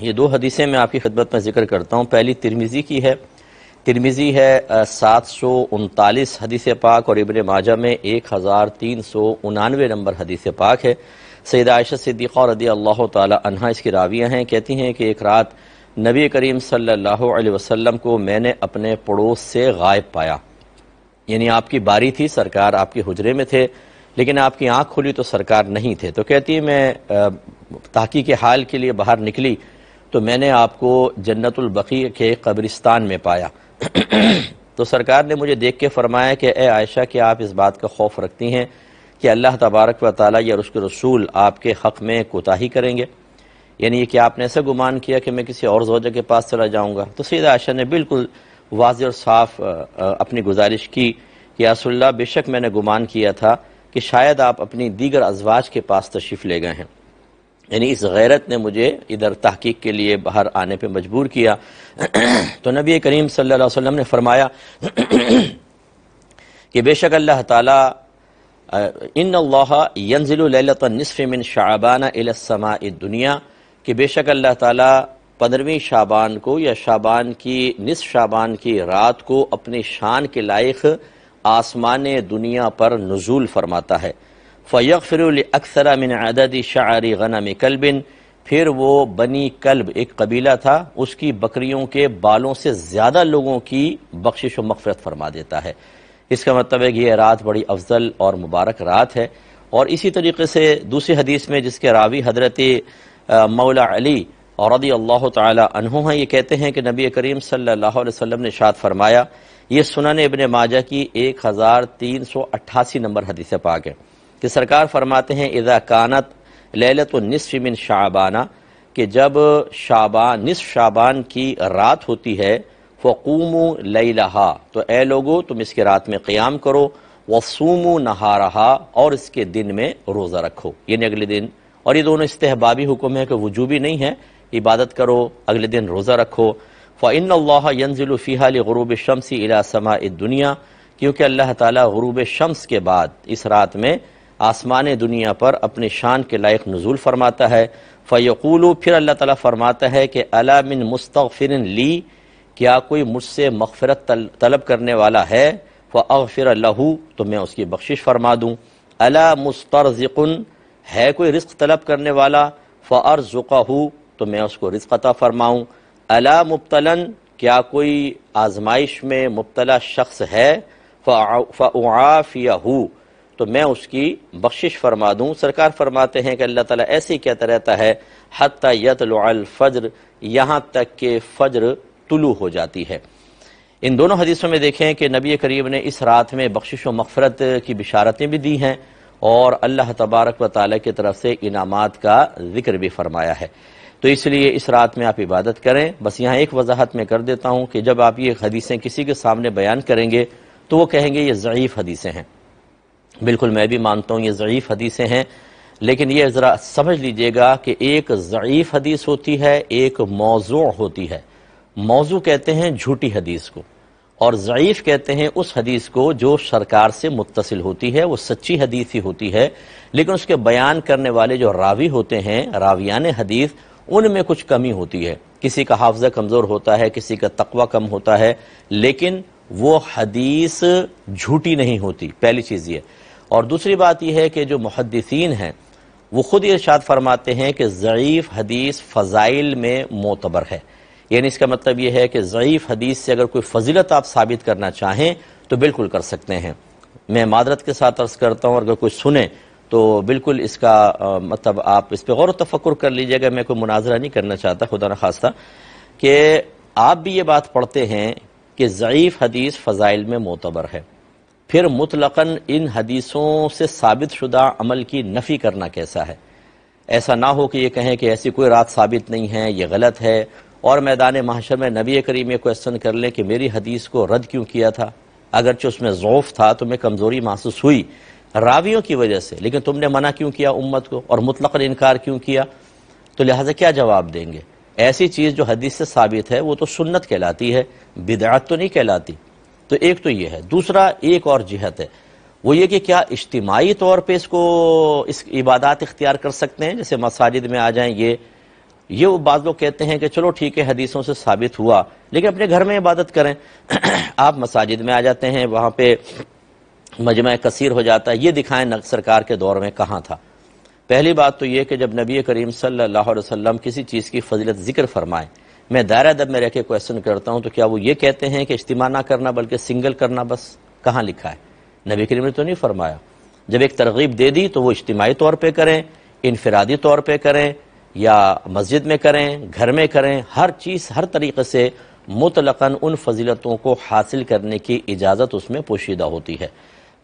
یہ دو حدیثیں میں آپ کی خدمت میں ذکر کرتا ہوں۔ پہلی ترمذی کی ہے، ترمذی ہے 739 حدیث پاک، اور ابن ماجہ میں 1399 نمبر حدیث پاک ہے۔ سیدہ عائشہ صدیقہ رضی اللہ تعالی عنہا اس کی راویہ ہیں، کہتی ہیں کہ ایک رات نبی کریم صلی اللہ علیہ وسلم کو میں نے اپنے پڑوس سے غائب پایا، یعنی آپ کی باری تھی، سرکار آپ کے حجرے میں تھے، لیکن آپ کی آنکھ کھلی تو سرکار نہیں تھے۔ تو کہتی ہے میں تحقیق حال کے لیے باہر نکلی تو میں نے آپ کو جنت البقیع کے قبرستان میں پایا۔ تو سرکار نے مجھے دیکھ کے فرمایا کہ اے عائشہ، کہ آپ اس بات کا خوف رکھتی ہیں کہ اللہ تبارک و تعالیٰ یا اس کے رسول آپ کے حق میں کوتاہی کریں گے، یعنی یہ کہ آپ نے ایسا گمان کیا کہ میں کسی اور زوجہ کے پاس چلا جاؤں گا؟ تو سیدہ عائشہ نے بالکل واضح اور صاف اپنی گزارش کی کہ یا رسول اللہ، بے شک میں نے گمان کیا تھا کہ شاید آپ اپنی دیگر ازواج کے پاس تشریف لے گئے ہیں، یعنی اس غیرت نے مجھے ادھر تحقیق کے لیے باہر آنے پہ مجبور کیا۔ تو نبی کریم صلی اللہ علیہ وسلم نے فرمایا کہ بے شک اللہ تعالیٰ ان اللہ ینزل لیلۃ النصف من شعبان الی السماء الدنیا، کہ بے شک اللہ تعالیٰ 15ویں شعبان کو یا شعبان کی نصف شعبان کی رات کو اپنی شان کے لائق آسمان دنیا پر نزول فرماتا ہے۔ فَيَغْفِرُ لِأَكْثَرَ مِنْ عَدَدِ شَعَرِ غَنَمِ كَلْبٍ، پھر وہ بنی کلب ایک قبیلہ تھا، اس کی بکریوں کے بالوں سے زیادہ لوگوں کی بخشش و مغفرت فرما دیتا ہے۔ اس کا مطلب ہے کہ یہ رات بڑی افضل اور مبارک رات ہے۔ اور اسی طریقے سے دوسری حدیث میں جس کے راوی حضرت مولا علی رضی اللہ تعالی عنہ ہیں، یہ کہتے ہیں کہ نبی کریم صلی اللہ علیہ وسلم نے ارشاد فرمایا، یہ سنن ابن ماجہ کی 1388 نمبر حدیث پاک ہے، کہ سرکار فرماتے ہیں اذا کانت لیلۃ النصف من شعبان، کہ جب شعبان نصف شعبان کی رات ہوتی ہے، فقوموا لیلہا، تو اے لوگو تم اس کے رات میں قیام کرو، وصوموا نہارہا، اور اس کے دن میں روزہ رکھو، یعنی اگلے دن۔ اور یہ دونوں استحبابی حکم ہے کہ وجوبی نہیں ہے، عبادت کرو، اگلے دن روزہ رکھو۔ فَإِنَّ اللَّهَ يَنزِلُ فِيهَا لِغُرُوبِ الشَّمْسِ إِلَى سَمَاءِ الدُّنْيَا، کیونکہ اللہ تعالیٰ غروب شمس کے بعد اس رات میں آسمان دنیا پر اپنی شان کے لائق نزول فرماتا ہے۔ فَيَقُولُ، پھر اللہ تعالیٰ فرماتا ہے کہ أَلَا مِن مُسْتَغْفِرٍ لِي، کیا کوئی مجھ سے مغفرت طلب کرنے والا ہے؟ فَأَغْفِرَ لَهُ، تو میں اس کی بخشش فرما دوں۔ أَلَا مُسْتَرْزِقٌ، ہے کوئی رزق طلب کرنے والا؟ فَأَرْزُقَهُ، تو میں اس کو رزق عطا فرماؤں۔ أَلَا مُبْتَلًا، کیا کوئی آزمائش میں مبتلا شخص ہے؟ فَأُعَافِيَهُ، تو میں اس کی بخشش فرما دوں۔ سرکار فرماتے ہیں کہ اللہ تعالیٰ ایسے ہی کہتا رہتا ہے حَتَّى يَطْلُعَ الْفَجْرِ، یہاں تک کہ فجر طلوع ہو جاتی ہے۔ ان دونوں حدیثوں میں دیکھیں کہ نبی کریم نے اس رات میں بخشش و مغفرت کی بشارتیں بھی دی ہیں، اور اللہ تبارک و تعالیٰ کی طرف سے انعامات کا ذکر بھی فرمایا ہے۔ تو اس لیے اس رات میں آپ عبادت کریں۔ بس یہاں ایک وضاحت میں کر دیتا ہوں کہ جب آپ یہ حدیثیں کسی کے سامنے بیان کریں گے تو وہ کہیں گے یہ ضعیف حدیثیں ہیں۔ بالکل میں بھی مانتا ہوں یہ ضعیف حدیثیں ہیں، لیکن یہ ذرا سمجھ لیجئے گا کہ ایک ضعیف حدیث ہوتی ہے، ایک موضوع ہوتی ہے۔ موضوع کہتے ہیں جھوٹی حدیث کو، اور ضعیف کہتے ہیں اس حدیث کو جو سرکار سے متصل ہوتی ہے، وہ سچی حدیث ہی ہوتی ہے، لیکن اس کے بیان کرنے والے جو راوی ہوتے ہیں، راویان حدیث، ان میں کچھ کمی ہوتی ہے۔ کسی کا حافظہ کمزور ہوتا ہے، کسی کا تقوی کم ہوتا ہے، لیکن وہ حدیث جھوٹی نہیں ہوتی، پہلی چیز یہ۔ اور دوسری بات یہ ہے کہ جو محدثین ہیں وہ خود ارشاد فرماتے ہیں کہ ضعیف حدیث فضائل میں معتبر ہے، یعنی اس کا مطلب یہ ہے کہ ضعیف حدیث سے اگر کوئی فضیلت آپ ثابت کرنا چاہیں تو بالکل کر سکتے ہیں۔ میں معذرت کے ساتھ عرض کرتا ہوں، اگر کوئی سنے تو بالکل اس کا مطلب آپ اس پہ غور و تفکر کر لیجئے گا۔ میں کوئی مناظرہ نہیں کرنا چاہتا، خدا نخواستہ، کہ آپ بھی یہ بات پڑھتے ہیں کہ ضعیف حدیث فضائل میں معتبر ہے، پھر مطلقاً ان حدیثوں سے ثابت شدہ عمل کی نفی کرنا کیسا ہے؟ ایسا نہ ہو کہ یہ کہیں کہ ایسی کوئی رات ثابت نہیں ہے، یہ غلط ہے، اور میدان محشر میں نبی کریم یہ کویسچن کر لیں کہ میری حدیث کو رد کیوں کیا تھا؟ اگرچہ اس میں ضعف تھا، تمہیں کمزوری محسوس ہوئی راویوں کی وجہ سے، لیکن تم نے منع کیوں کیا امت کو اور مطلقاً انکار کیوں کیا؟ تو لہٰذا کیا جواب دیں گے؟ ایسی چیز جو حدیث سے ثابت ہے وہ تو سنت کہلاتی ہے، بدعت تو نہیں کہلاتی۔ تو ایک تو یہ ہے۔ دوسرا ایک اور جہت ہے، وہ یہ کہ کیا اجتماعی طور پہ اس عبادات اختیار کر سکتے ہیں؟ جیسے مساجد میں آ جائیں، یہ یہ وہ بعض لوگ کہتے ہیں کہ چلو ٹھیک ہے حدیثوں سے ثابت ہوا لیکن اپنے گھر میں عبادت کریں آپ مساجد میں آ جاتے ہیں وہاں پہ مجمع کثیر ہو جاتا ہے، یہ دکھائیں سرکار کے دور میں کہاں تھا۔ پہلی بات تو یہ کہ جب نبی کریم صلی اللہ علیہ وسلم کسی چیز کی فضیلت ذکر فرمائیں، میں دائرہ ادب میں رہ کے کویسچن کرتا ہوں تو کیا وہ یہ کہتے ہیں کہ اجتماع نہ کرنا بلکہ سنگل کرنا؟ بس کہاں لکھا ہے؟ نبی کریم نے تو نہیں فرمایا۔ جب ایک ترغیب دے دی تو وہ اجتماعی طور پہ کریں، انفرادی طور پہ کریں، یا مسجد میں کریں، گھر میں کریں، ہر چیز ہر طریقے سے مطلقاً ان فضیلتوں کو حاصل کرنے کی اجازت اس میں پوشیدہ ہوتی ہے۔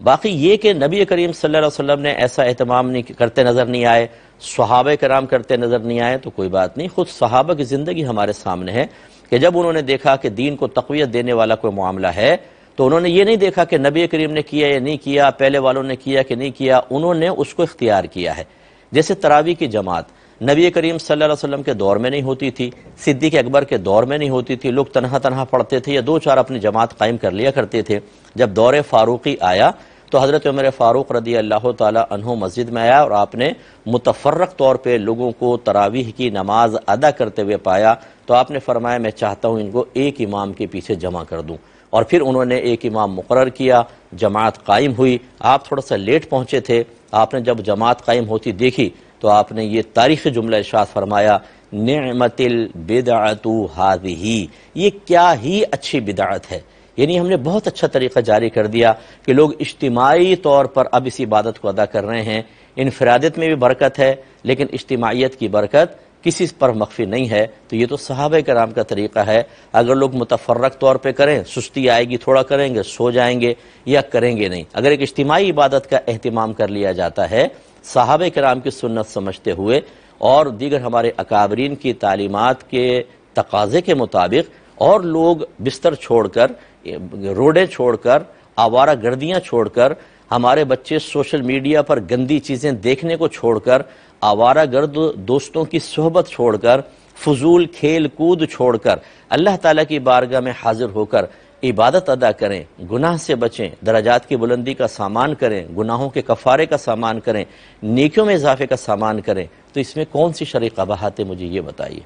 باقی یہ کہ نبی کریم صلی اللہ علیہ وسلم نے ایسا اہتمام کرتے نظر نہیں آئے، صحابہ کرام کرتے نظر نہیں آئے تو کوئی بات نہیں۔ خود صحابہ کی زندگی ہمارے سامنے ہے کہ جب انہوں نے دیکھا کہ دین کو تقویت دینے والا کوئی معاملہ ہے تو انہوں نے یہ نہیں دیکھا کہ نبی کریم نے کیا یا نہیں کیا، پہلے والوں نے کیا کہ نہیں کیا، انہوں نے اس کو اختیار کیا ہے۔ جیسے تراویح کی جماعت نبی کریم صلی اللہ علیہ وسلم کے دور میں نہیں ہوتی تھی، صدیق اکبر کے دور میں نہیں ہوتی تھی، لوگ تنہا تنہا پڑھتے تھے یا دو چار اپنی جماعت قائم کر لیا کرتے تھے۔ جب دور فاروقی آیا تو حضرت عمر فاروق رضی اللہ تعالی عنہ مسجد میں آیا اور آپ نے متفرق طور پہ لوگوں کو تراویح کی نماز ادا کرتے ہوئے پایا تو آپ نے فرمایا میں چاہتا ہوں ان کو ایک امام کے پیچھے جمع کر دوں، اور پھر انہوں نے ایک امام مقرر کیا، جماعت قائم ہوئی۔ آپ تھوڑا سا لیٹ پہنچے تھے، آپ نے جب جماعت قائم ہوتی دیکھی تو آپ نے یہ تاریخی جملہ ارشاد فرمایا نعمت البدعۃ ہذہ، یہ کیا ہی اچھی بدعت ہے۔ یعنی ہم نے بہت اچھا طریقہ جاری کر دیا کہ لوگ اجتماعی طور پر اب اس عبادت کو ادا کر رہے ہیں۔ انفرادیت میں بھی برکت ہے لیکن اجتماعیت کی برکت کسی پر مخفی نہیں ہے۔ تو یہ تو صحابہ کرام کا طریقہ ہے۔ اگر لوگ متفرق طور پہ کریں سستی آئے گی، تھوڑا کریں گے سو جائیں گے یا کریں گے نہیں۔ اگر ایک اجتماعی عبادت کا اہتمام کر لیا جاتا ہے صحابہ کرام کی سنت سمجھتے ہوئے اور دیگر ہمارے اکابرین کی تعلیمات کے تقاضے کے مطابق، اور لوگ بستر چھوڑ کر، روڈیں چھوڑ کر، آوارہ گردیاں چھوڑ کر، ہمارے بچے سوشل میڈیا پر گندی چیزیں دیکھنے کو چھوڑ کر، آوارہ گرد دوستوں کی صحبت چھوڑ کر، فضول کھیل کود چھوڑ کر اللہ تعالیٰ کی بارگاہ میں حاضر ہو کر عبادت ادا کریں، گناہ سے بچیں، درجات کی بلندی کا سامان کریں، گناہوں کے کفارے کا سامان کریں، نیکیوں میں اضافے کا سامان کریں، تو اس میں کون سی شرعی قباحت ہے مجھے یہ بتائیے۔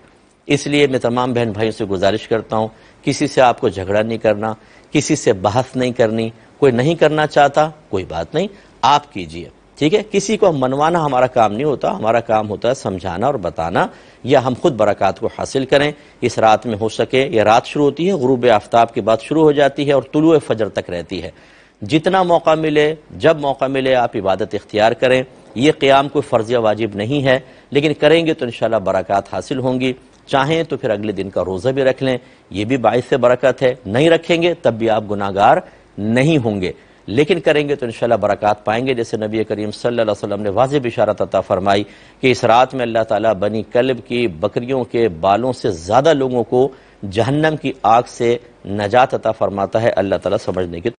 اس لیے میں تمام بہن بھائیوں سے گزارش کرتا ہوں کسی سے آپ کو جھگڑا نہیں کرنا، کسی سے بحث نہیں کرنی، کوئی نہیں کرنا چاہتا کوئی بات نہیں آپ کیجئے، ٹھیک ہے۔ کسی کو منوانا ہمارا کام نہیں ہوتا، ہمارا کام ہوتا ہے سمجھانا اور بتانا، یا ہم خود برکات کو حاصل کریں۔ اس رات میں ہو سکے، یہ رات شروع ہوتی ہے غروب آفتاب کے بعد شروع ہو جاتی ہے اور طلوع فجر تک رہتی ہے، جتنا موقع ملے جب موقع ملے آپ عبادت اختیار کریں۔ یہ قیام کوئی فرض یا واجب نہیں ہے لیکن کریں گے تو انشاءاللہ برکات حاصل ہوں گی۔ چاہیں تو پھر اگلے دن کا روزہ بھی رکھ لیں، یہ بھی باعث برکت ہے، نہیں رکھیں گے تب بھی آپ گناہگار نہیں ہوں گے، لیکن کریں گے تو انشاءاللہ برکات پائیں گے۔ جیسے نبی کریم صلی اللہ علیہ وسلم نے واضح بشارت عطا فرمائی کہ اس رات میں اللہ تعالیٰ بنی کلب کی بکریوں کے بالوں سے زیادہ لوگوں کو جہنم کی آگ سے نجات عطا فرماتا ہے۔ اللہ تعالیٰ سمجھنے کی